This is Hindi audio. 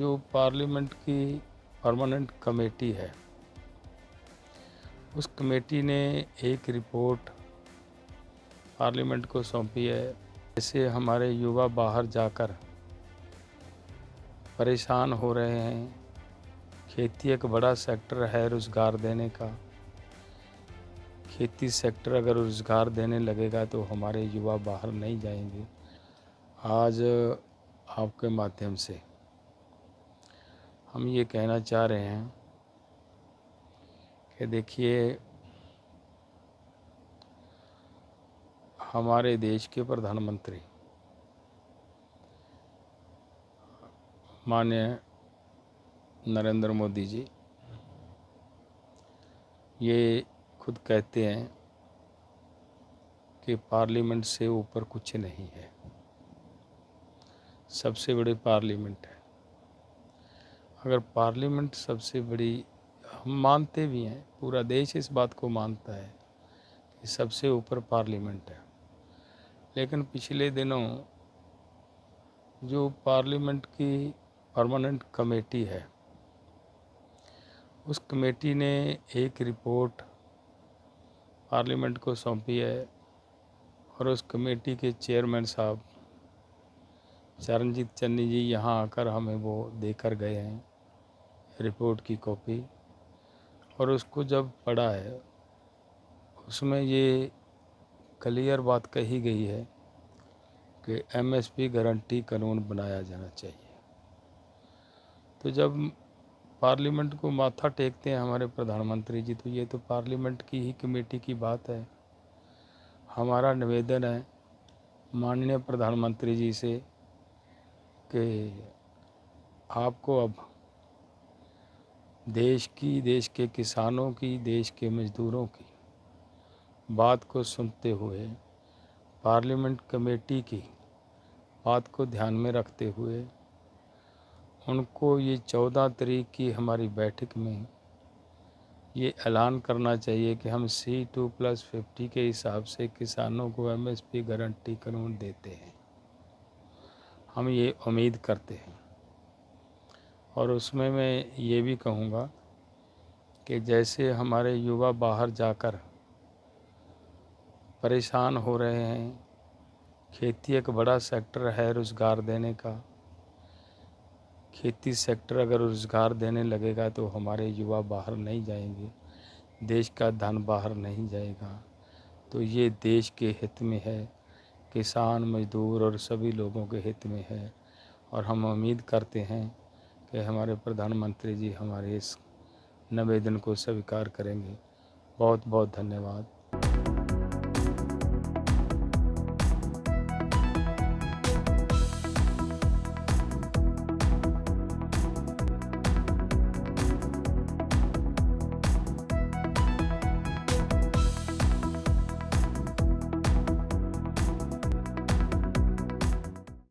जो पार्लियामेंट की परमानेंट कमेटी है, उस कमेटी ने एक रिपोर्ट पार्लियामेंट को सौंपी है। जैसे हमारे युवा बाहर जाकर परेशान हो रहे हैं, खेती एक बड़ा सेक्टर है रोज़गार देने का। खेती सेक्टर अगर रोज़गार देने लगेगा तो हमारे युवा बाहर नहीं जाएंगे। आज आपके माध्यम से हम ये कहना चाह रहे हैं कि देखिए, हमारे देश के प्रधानमंत्री माननीय नरेंद्र मोदी जी ये खुद कहते हैं कि पार्लियामेंट से ऊपर कुछ नहीं है, सबसे बड़ी पार्लियामेंट है। अगर पार्लियामेंट सबसे बड़ी, हम मानते भी हैं, पूरा देश इस बात को मानता है कि सबसे ऊपर पार्लियामेंट है, लेकिन पिछले दिनों जो पार्लियामेंट की परमानेंट कमेटी है, उस कमेटी ने एक रिपोर्ट पार्लियामेंट को सौंपी है और उस कमेटी के चेयरमैन साहब चरणजीत चन्नी जी यहाँ आकर हमें वो देकर गए हैं रिपोर्ट की कॉपी। और उसको जब पढ़ा है, उसमें ये क्लियर बात कही गई है कि एमएसपी गारंटी कानून बनाया जाना चाहिए। तो जब पार्लियामेंट को माथा टेकते हैं हमारे प्रधानमंत्री जी, तो ये तो पार्लियामेंट की ही कमेटी की बात है। हमारा निवेदन है माननीय प्रधानमंत्री जी से कि आपको अब देश के किसानों की, देश के मज़दूरों की बात को सुनते हुए, पार्लियामेंट कमेटी की बात को ध्यान में रखते हुए उनको ये 14 तारीख की हमारी बैठक में ये ऐलान करना चाहिए कि हम C2+50 के हिसाब से किसानों को एमएसपी गारंटी कानून देते हैं। हम ये उम्मीद करते हैं। और उसमें मैं ये भी कहूँगा कि जैसे हमारे युवा बाहर जाकर परेशान हो रहे हैं, खेती एक बड़ा सेक्टर है रोज़गार देने का। खेती सेक्टर अगर रोज़गार देने लगेगा तो हमारे युवा बाहर नहीं जाएंगे, देश का धन बाहर नहीं जाएगा। तो ये देश के हित में है, किसान, मजदूर और सभी लोगों के हित में है। और हम उम्मीद करते हैं कि हमारे प्रधानमंत्री जी हमारे इस निवेदन को स्वीकार करेंगे। बहुत बहुत धन्यवाद।